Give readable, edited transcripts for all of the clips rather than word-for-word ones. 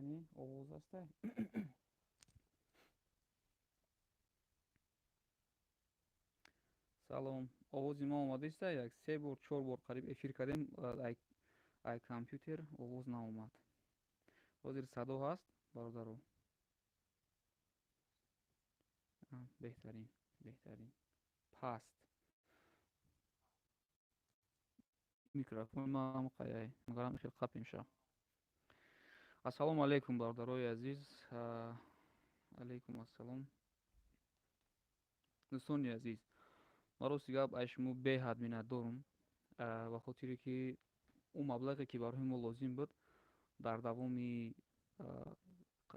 یعنی اووز هسته. салом, овози мо омадааста? Як се бор чор бор қариб эфир кардем, ай компютер овоз наомад. Ҳозир садо ҳаст бародаро? Беҳтарин, беҳтарин. Паст микрофон маам қаяй магарам хел қап имша. Ассалому алейкум бародарои азиз. Алейкум ассалом. Дӯстони азиз, марости гап ай шумо беҳад миннатдорум ба хотире ки он маблағе ки барои мо лозим буд дар давоми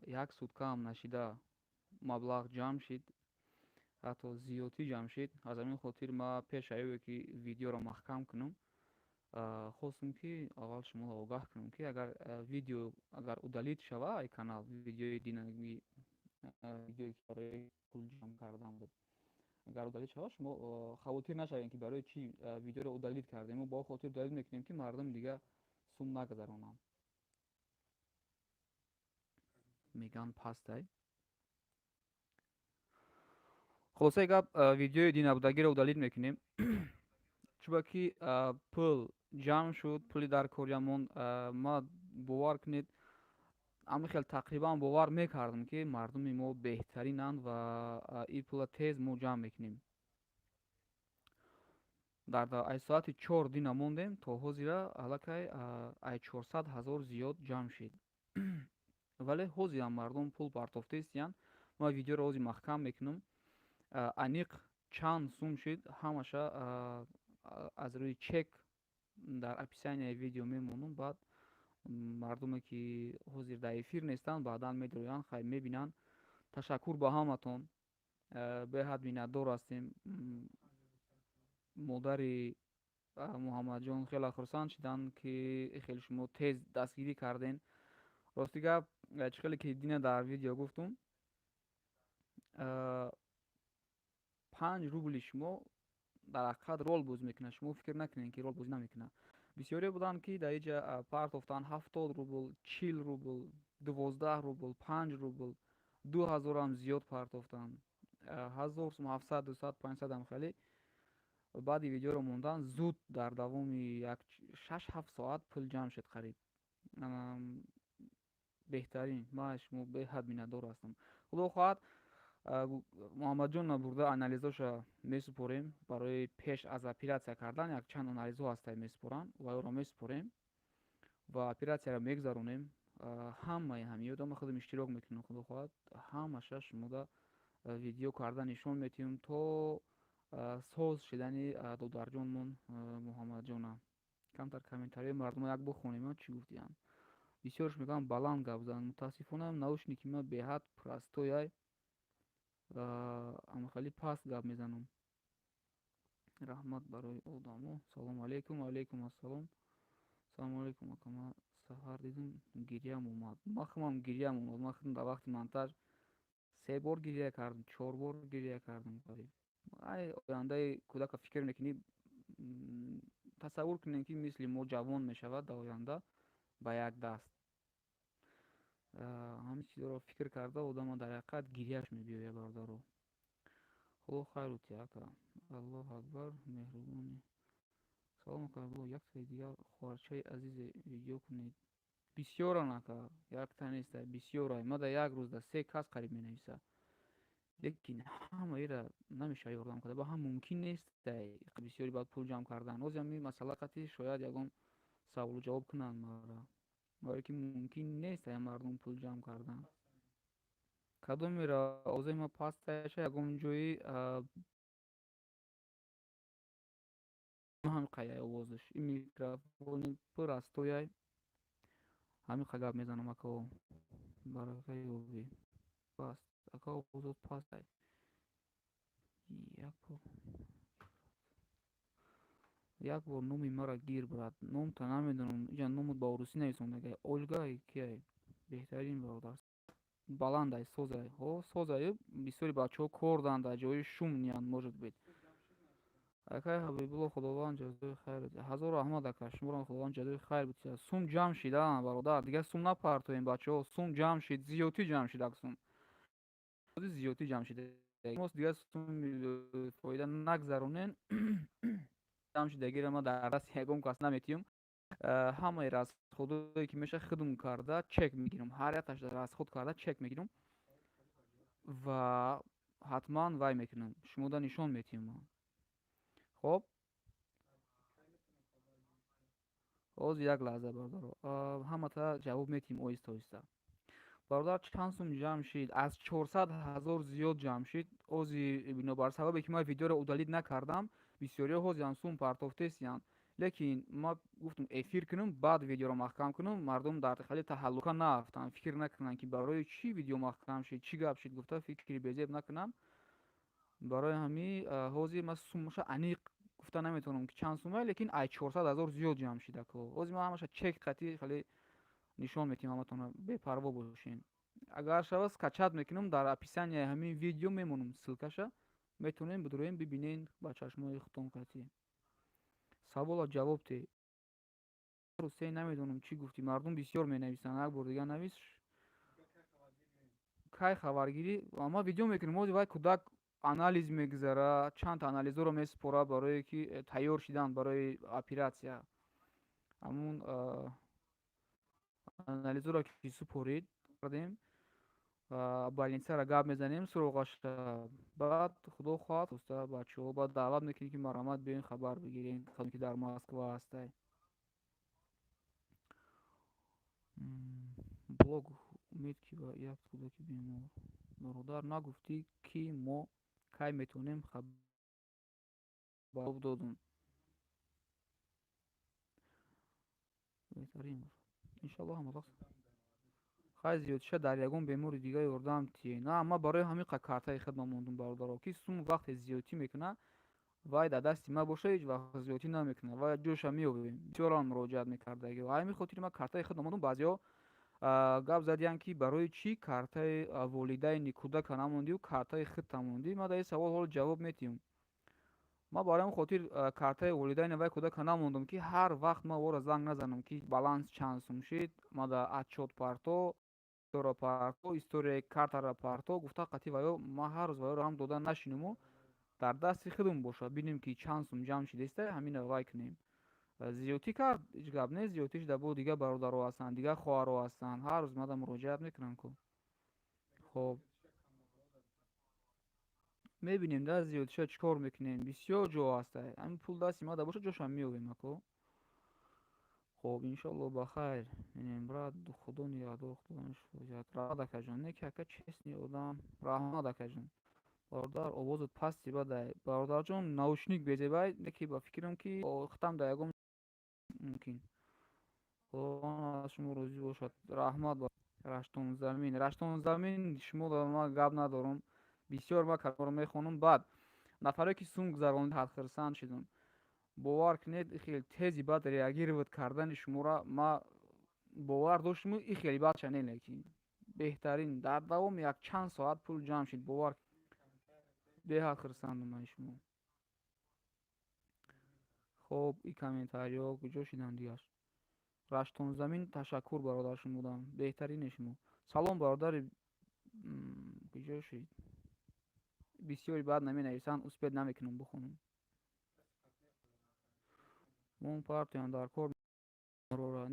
як суткаам нашида маблағ ҷамъ шид, ҳатто зиёдтӣ ҷамъ шид. Аз ҳамин хотир ма пеш аёве ки видеоро маҳкам кунам, хостум ки аввал шуморо огаҳ кунам ки агар видео агар удалит шава ай канал, видеои динамӣ, видеое ки барои пул ҷамъ кардан буд, агар удалит шава шумо хавотир нашавед ки барои чӣ видеоро удалит кардем. Мо бо хотир удалит мекунем ки мардум дига сум нагзаронанд. Меган пастай. خلاصه گپ ویدیوی دین ابودگی رو удалит میکنیم. چون که پول جمع شد، پولی در کوریامون ما باور کنید اما خیلی تقریبا باور میکردم که مردم ما بهترینند و این پول تیز ما جمع میکنیم. در ای ساعت 4 دینا موندیم تا حاضر الکی ای 400,000 زیاد جمع شد. ولی حاضر هم مردم پول پرداخته استیان. ما ویدیو رو حاضر محکم میکنم. انیق چند سوم شد همشه از روی چک در اپیسانی ویدیو میمونم. بعد مردمی که حاضر در افیر نیستن بعدا میدرویان خیلی میبینن. تشکر با همتون، به حد مینتدار هستیم. مادر محمد جان خیلی خرسند شدن که خیلی شما تیز دستگیری کردین. راستی گپ چخیلی که دینا در ویدیو گفتم 5 روبل شما در حقیقت رول بازی میکنه. شما فکر نکنین که رول بازی نمیکنه. بسیاری بودن که در اینجا پرداختن 70 روبل، 40 روبل، 12 روبل، 5 روبل، 2000 هم زیاد پرداختن، 1000 سوم، 700 200 500 هم خیلی. بعد ویدیو رو موندن زود در دوام یک 6-7 ساعت پول جمع شد قریب. بهترین ما شما به حد مینتدار هستم. خدا خواهد محمد جان برده انالیزاشو میسپاریم. برای پیش از اپراتسیا کردن یک چند انالیزا هسته میسپارن و او را میسپاریم و اپراتسیا را میگذرونیم. همه همیو دام خودم اشتراک میکنم. خدا خواهد همش شما دا ویدیو کردن نشون میتیم تا ساز شدنی دودار جان من محمد جان. کمتر کامنتاری مردم یک بخونیم چی گفتیم. بسیارش میگم بلند گپ زدن. متاسفانه ناوشنیکی ما به حد پرستوی اما خیلی پاست گپ میزنم. رحمت برای آدمو. سلام علیکم. علیکم السلام. سلام علیکم. اکما سحر دیدم گریه‌ام اومد. مخمم گریه‌ام اومد. مخم در وقت مونتاژ 3 بار گریه کردم، 4 بار گریه کردم قریب. ای آینده کودک فکر میکنی تصور کنین که مثل ما جوان میشود در آینده با یک دست. همین چیزا رو فکر کرده آدم در حقیقت گریهش میبیاید برادرو. خدا خیرت یکا. الله اکبر مهربانی. سلام کردو یک سری دیگر خواهرچه عزیز ویدیو کنید. بسیار نکا یک تا نیست، بسیار. ما در یک روز در 3 کس قریب می نویسه. لیکن همه ایرا نمیشه یاردم کرده. با هم ممکن نیست بسیاری باید پول جمع کردن. از همین مسئله قطعی شاید یکم سوال و جواب کنن مرا. ولی که ممکن نیست مردم پول جمع کردن. کدوم میرا اوضاع ما پاستش یکم جوی هم قیای آوازش این میکروفون پر از توی همین خگاب میزنم اکو برای یوبی پاست اکو اوضاع پاست یک بار نومی مرا گیر برد. نوم تا نمیدونم اینجا نومت با روسی نویسونده. اولگای که بهترین برادر баландай созай ҳо созай бисёри бачаҳо кор доранд дар ҷои шум ниям может бид. акай ҳабибулло, худованд ҷазои хайр диҳад. Ҳазор раҳмат ака, шуморо худованд ҷазои хайр бидиҳад. Сум ҷамъ шид бародар, дигар сум напартоем бачаҳо. Сум ҷамъ шид, зиёдтӣ ҷамъ шид аксум. зиёдтӣ ҷамъ шид. Мос дигар суми фоида нагзаронен. Ҷамъ шидагиро ма дар дасти ягон кас наметиём. Ҳамаи расходое ки меша хидм карда чек мегирам. Ҳар якташ расход карда чек мегирам ва ҳатман вай мекунам. Шумода нишон метиҳам. хоб ҳозир як лаҳза бародаро. Ҳамата ҷавоб метиҳем оҳиста оҳиста. бародар чанд сум ҷамъ шид? Аз 400 000 зиёд ҷамъ шид. ҳозир бинобар сабабе ки ман видеоро удалид накардам, бисёриҳо ҳозирам сум партофтесиянд. лекин ма гуфтам эфир кунам, баъд видеоро маҳкам кунам, мардум дар хали таҳаллука наафтанд, фикр накунанд ки барои чӣ видео маҳкам шид, чӣ гап шид, гуфта фикри безеб накунам. барои ҳамин ҳозир ман сумаша аниқ гуфта наметавонам ки чанд сум аст, лекин ай 400 000 зиёд ҷамъ шид ако. ҳозир ман ҳамаша чек қатъӣ хали нишон метиҳам, ҳаматонро бепарво бошен. агар шава скачат мекунам, дар описанияи ҳамин видео мемонам ссилкаша, метавонем бидурем бибинен ба чашмои худтон қатъӣ. савола ҷавоб те. русей намедонам чӣ гуфтӣ, мардум бисёр менависанд, як бор дигар навис. кай хабаргирӣ? Ма видео мекунем, ҳозир вай кӯдак анализ мегзара, чанд анализоро месупора барое ки тайёр шидан барои оператсия. ҳамун анализоро ки супорид кардем, больницаро гап мезанем суроғаша, баъд худо хоҳад хоста бачаҳо баъд даъват мекунем ки марҳамат биёен хабар бигирем, ки дар Москва ҳастай. блог умед ки ба як кӯдаки бемор. бародар нагуфтӣ ки мо кай метавонем хабар додум. беҳтарин иншаллоҳ ҳамавақт хай зиёдша дар ягон бемори дигар ёрдам тие. На, ма барои ҳамин картаи хидмат мондум бародаро, ки сум вақте зиёдтӣ мекуна, вай дар дасти ма боша, ҳеҷ вақт зиёдтӣ намекуна, вай ҷойша меёбем. бисёрам муроҷиат мекардаги. ҳамин хотири ма картаи хидмат мондум. баъзеҳо гап задиянд ки барои чӣ картаи волидайни кӯдака намондиву картаи хидта мондӣ. ма дар ин савол ҳол ҷавоб метиҳам. ма барои ҳамин хотир картаи волидайни вай кӯдака намондум, ки ҳар вақт ма ора занг назанам ки баланс чанд сум шид, ма дар отчёт парто, историяи картара парто гуфта қатъӣ ваё ма ҳар рӯз ваёро ҳам дода нашинуму дар дасти худмон боша, бинем ки чанд сум ҷамъ шидааста, ҳамина вай кунем. зиёдтӣ кард ҳеҷ гап нест, зиёдтӣ шуда бо дигар бародаро ҳастанд, дигар хоҳарҳо ҳастанд, ҳар рӯз мада муроҷиат мекунанд ку. хоб мебинем да зиёдтиша чӣ кор мекунем, бисёр ҷо ҳаста, ҳамин пул дасти мада боша ҷошам меёбем ако. хоб иншаллоҳ ба хайр. инем брат, худо нигаҳдор, худо шифоят. раҳмат акаҷон, не ки ака честный одам. раҳмат акаҷон. бародар овозут пасти бадай. бародарҷон наушник безебай, не ки ба фикрам ки охтам дар ягон мумкин. худованд аз шумо розӣ бошад. раҳмат ба раштонзамин. раштонзамин шумо дар ма гап надорам. бисёр ма каломаро мехонам. баъд нафаре ки сум гузаронида ҳадхирсанд шидам. бовар кунед хеле тези баъд реагировать кардани шуморо ма бовар доштам, и хеле бача не, лекин беҳтарин дар давоми якчанд соат пул ҷамъ шид. бовар беҳадхирсандам ай шумо. хоб и комментариҳо куҷо шиданд дигар? раштонзамин ташаккур бародар шумодан, беҳтарине шумо. салом бародари куҷо шид? бисёри баъд наменависанд, успед намекунам бихонам. мон партиян дар кор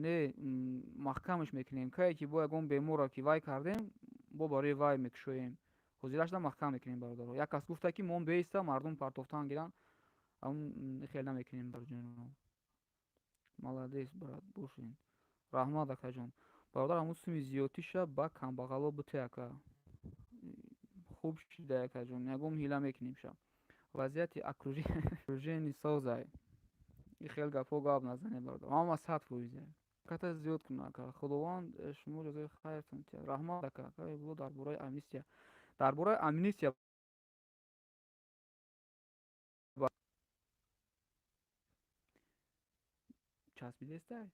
не маҳкамаш мекунем. кае ки бо ягон бемора ки вай кардем, бо барои вай мекушоем. ҳозирашда маҳкам мекунем бародаро. як кас гуфта ки мон беиста мардум партофтан гиранд, хеле намекунем бар ҷоно. молодец брат, бошен. раҳмат акаҷон. бародар ҳамун суми зиёдтиша ба камбағало бите ака. хуб шида акаҷон, ягон ҳила мекунем ша. вазъияти окружени созай. и хел гапҳо гап назане бародар. ҳама 100%. ката зиёд кунад ака. худованд шумо ҷазои хайртон диҳад. раҳмат ака. було дар бораи амнистия. дар бораи амнистия часпидестай?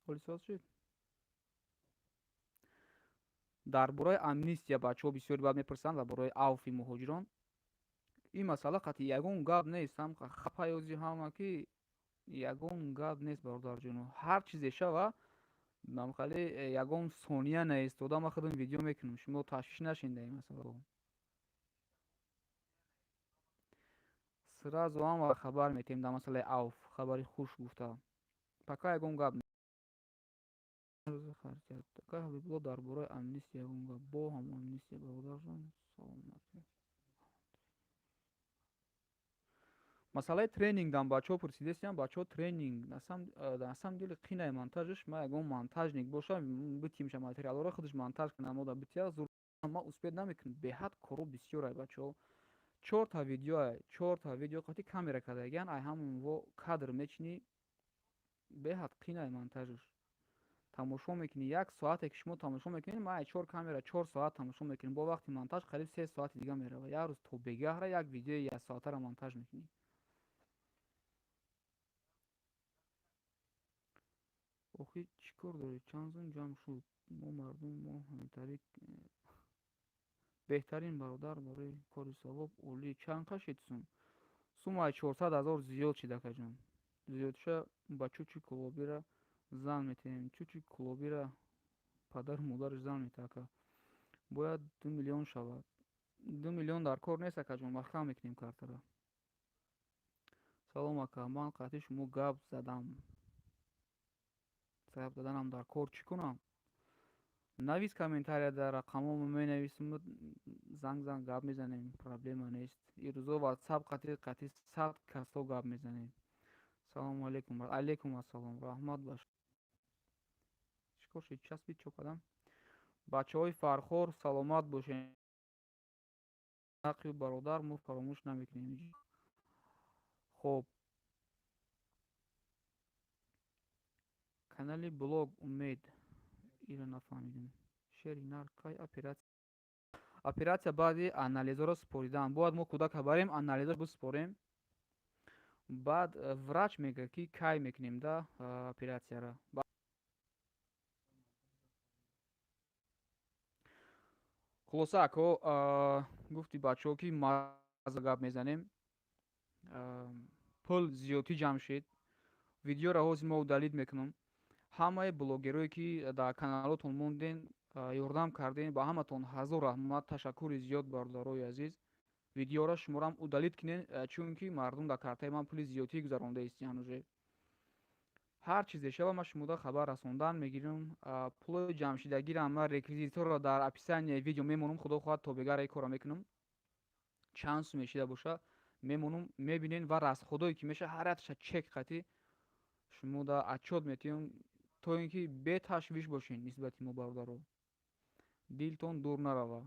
ҳоли соз шуд? дар бораи амнистия бачаҳо бисёре баъд мепурсанд ва бораи авфи муҳоҷирон. Ин масъала қатъи ягон гап нест. Ҳам хапаёзи ҳама ки ягон гап нест бародарҷоно. Ҳар чизе шава намхали ягон сония наистода ма худам видео мекунам. Шумо ташвиш нашин дар ин масъала. Сразу ҳама хабар метем дар масъалаи авф. Хабари хуш гуфта. Пока ягон гап Така Ҳабибулло дар бораи амнистия ягон гап. Бо ҳам амнистия бародарҷон. Саломат. Масъалаи тренингам бачаҳо пурсидестиян. Бачаҳо тренинг на самом деле қинаи монтажш. Ма ягон монтажник бошам битимша материалҳоро худаш монтаж кунам. Мода бития зур ма успеҳ намекунам. Беҳад коро бисёрай бачаҳо. 4 та видео қати камера кардаягиян. Ай ҳамон во кадр мечини. Беҳад қинаи монтажш. Тамошо мекунӣ 1 соате ки шумо тамошо мекунед, ма 4 камера 4 соат тамошо мекунем. Бо вақти монтаж қариб 3 соати дига мерава. Як рӯз то бегаҳра як видеои 1 соатаро монтаж мекунӣ. охи чӣ кор доред? Чанд сум ҷамъ шуд? Мо мардум мо ҳамин беҳтарин бародар барои кори савоб олӣ. Чанд қашед сум? Сумаи 400,000 зиёд шид акаҷон. Зиёд ша ба чучи кулобира зан метаҳем. Чучи кулобира падару модараш зан метаҳад. Бояд 2 миллион шавад. 2 миллион дар кор нест акаҷон. Махкам мекунем картара. Салом ака, ман қатъи шумо гап задам. Гап заданам дар кор чӣ кунам? Навис комментария дар рақамомо менависм, занг гап мезанем, проблема нест. Ин рӯзо WhatsApp қатъи 100 касо гап мезанем. Салому алейкум. Алейкум ассалом. Раҳмат баш. Чӣ кор шуд? Часпид чопадам. Бачаҳои Фархор саломат бошед. Ҳаққи бародар мо фаромӯш намекунем. Хоб. Канали блог Умед. Ира нафаҳмидем. Шери нар кай оператсия баъди анализаро споридан. Бояд мо кӯдака барем анализаро биспорем. Баъд врач мегӯяд ки кай мекунем да оператсияро. хулоса ако гуфти бачаҳо ки маза гап мезанем. пул зиёдтӣ ҷамъ шид. Видеоро ҳозир мо удалит мекунам. ҳамаи блогерое ки дар каналотон монден ёрдам кардем, ба ҳаматон ҳазор раҳмат, ташаккури зиёд бародарои азиз. Видеоро шуморам удалит кунед, чунки мардум дар картаи ман пули зиёдтӣ гузарондаистӣ ҳанӯзе. ҳар чизе шава ма шумода хабар расондан мегирам. Пулои ҷамъшидагиро ма реквизиторро дар описанияи видео мемонам. Худо хоҳад то бегара ин корро мекунам. Чанд сум мешида боша мемонам, мебинен ва расходое ки меша ҳаряташа чек қатъи шумода отчёт метиҳам, то ин ки беташвиш бошед нисбати мо бародаро. Дилтон дур нарава.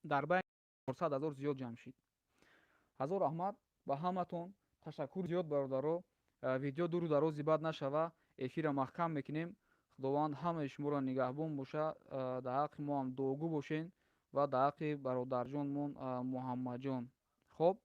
дар байни 400,000 зиёд ҷамъ шид. ҳазор раҳмат ба ҳаматон. Ташаккур зиёд бародаро. Видео дуру дарози бад нашава. Эфирро маҳкам мекунем. худованд ҳамаи шуморо нигаҳбон боша. дар ҳаққи мо ҳам дуогӯ бошед ва дар ҳаққи бародарҷонмон Муҳаммадҷон. хоб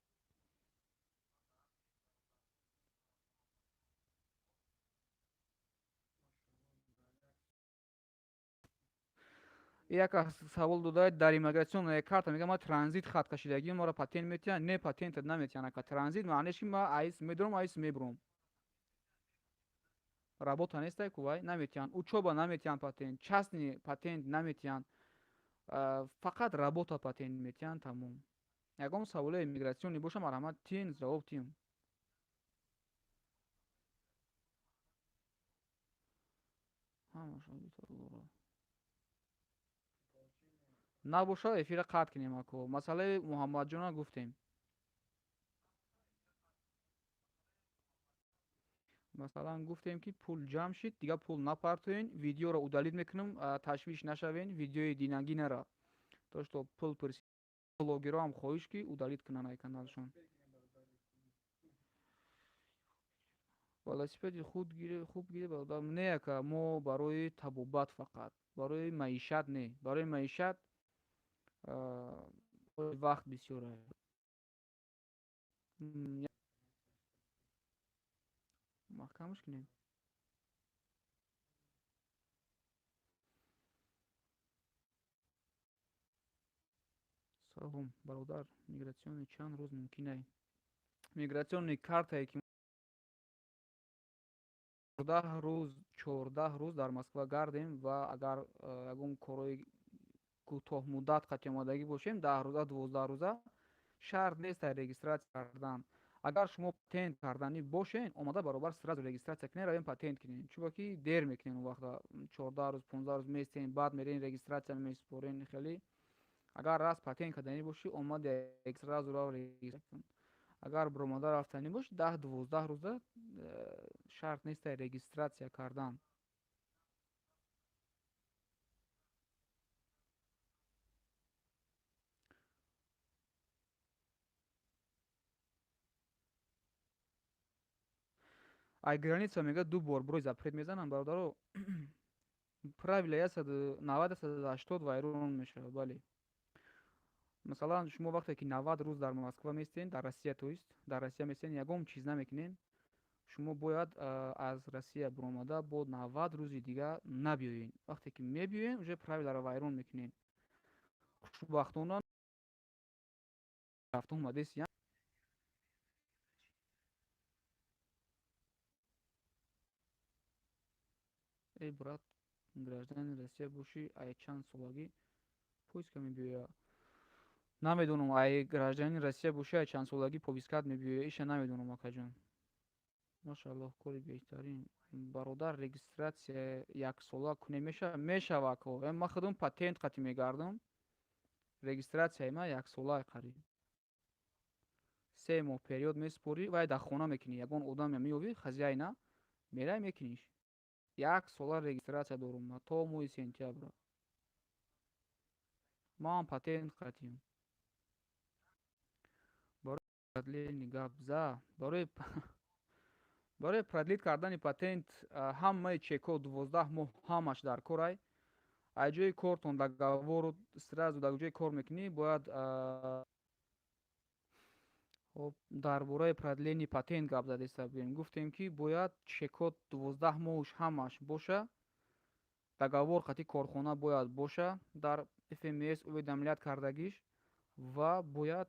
як савол додааед дар иммигратсионная карта мегӯям ма транзит хат кашидагӣ моро патент метиҳанд. Не, патентат наметиҳанд ака. Транзит маънеш ки ма айс медорам айс мебурам. Работа нестай ку вай наметиҳанд. Учоба наметиҳанд патент. Частни патент наметиҳанд. Фақат работа патент метиҳанд тамом. Ягон саволаи иммигратсионӣ боша марҳамат тиҳин ҷавоб тиҳам. Набоша эфира қатъ кунем ако. Масъалаи Муҳаммадҷонро гуфтем. Масалан гуфтем ки пул ҷамъ шид, дига пул напартоен. Видеоро удалит мекунам, ташвиш нашавен. Видеои динагинаро то пул пурсид. Блогерҳо ҳам хоҳиш ки удалит кунанд ай каналшон. Велосипеди хуб гирӣ бародар. Не ака, мо барои табобат фақат. Барои маишат не. Барои маишат вақт бисёр аст. Маҳкамш кунем. бародар, мигратсиони чанд рӯз мумкин аст? Мигратсиони картае ки 14 рӯз дар Москва гардем ва агар ягон корои кӯтоҳмуддат қати омадагӣ бошем, 10 рӯза 12 рӯза шарт нест регистратсия кардан. Агар шумо патент карданӣ бошен, омада баробар сразу регистратсия кунед, равен патент гирен. Чунки дер мекунен он вақта 14 рӯз 15 рӯз меистен, баъд мерен регистратсия месупорен. Хеле агар раст патент карданӣ бошӣ, омаде сразу рав регистратсия кун. агар баромада рафтанӣ бошӣ 10-12 рӯза шарт нест регистратсия кардан. Ай граница мегӯяд 2 бор брои запрет мезанам, бародаро. Правила 90-180 вайрон мешавад. Бале. Масалан, шумо вақте ки 90 рӯз дар Москва меистед, дар Россия тоист, дар Россия меистед, ягон чиз намекунед, шумо бояд аз Россия баромада бо 90 рӯзи дигар набиёед. Вақте ки мебиёед, уже правиларо вайрон мекунед. Хушбахтона рафтун омадест. Эй брат, гражданин Россия бошӣ, ай чанд солагӣ поиска мебиёя. Намедонам, ай гражданин Россия бошӣ, ай чанд солагӣ повисткат мебиёя. Иша намедонам акаҷон. Машааллоҳ, кори беҳтарин. Бародар, регистратсия яксола кунем мешавад. Ман худам патент қати мегардам. Регистратсияи ман яксола қариб. 3 моҳ период месупорӣ, вай дар хона мекунӣ. Ягон одаме меёбӣ, хозяина, мерай мекуниш. 1 сола регистратсия дорум ман то моҳи сентябр. Ман патент қатиям. Барои продлени гап за, барои продлит кардани патент ҳамаи чекҳо 12 моҳ ҳамаш дар корай. Аз ҷои кортон договору сразу дар ҷои кор мекунӣ, бояд дар бораи продлени патент гап задеста будем. Гуфтем ки бояд чекҳо 12 моҳуш ҳамаш боша. Договор қати корхона бояд боша дар ФМС уведомлят кардагиш ва бояд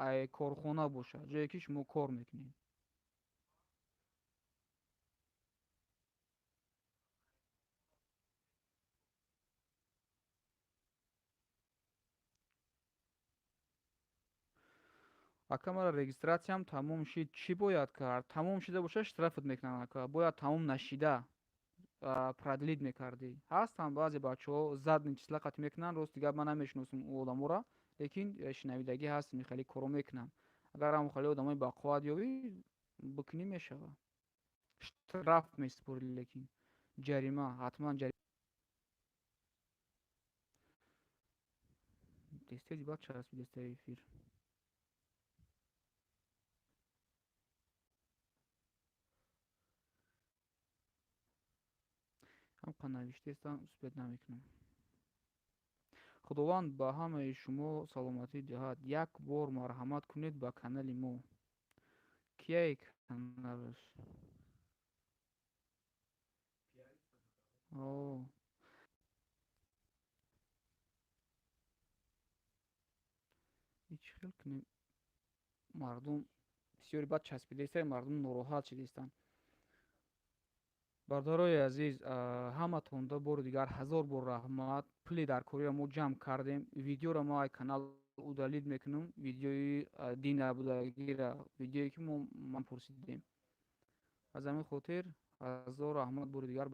ай корхона боша, ҷое ки шумо кор мекунед. Ака мара регистратсиям тамом шид, чӣ бояд кард? Тамом шида боша, штрафат мекунанд ака. Бояд тамом нашида продлит мекардӣ. Ҳастанд баъзе бачаҳо задни числа қати мекунанд, рости гап ман намешиносам ӯ одаморо, лекин шинавидагӣ ҳаст, хеле коро мекунанд. Агар ҳам хеле одамои бақувват ёбӣ, бикунӣ мешавад. Штраф месупорӣ, лекин ҷарима, ҳатман ҷарима. Дестаи бад часпид, дестаи эфир. ҳамқа навиштаестам, успед намекунам. худованд ба ҳамаи шумо саломатӣ диҳад. Як бор марҳамат кунед ба канали мо. Кияи каналаш? Чӣ хел кунем? Мардум бисёри бад часпидаистанд, мардум нороҳат шидаистанд. Бардорои азиз, ҳаматонда бори дигар 1000 бор раҳмат. Пули дар кория мо ҷамъ кардем. Видеоро мо ай канал удалит мекунам. Видеои Дина Будагира, видеое ки ман пурсидем. Аз ҳамин хотир 1000 раҳмат бори дигар.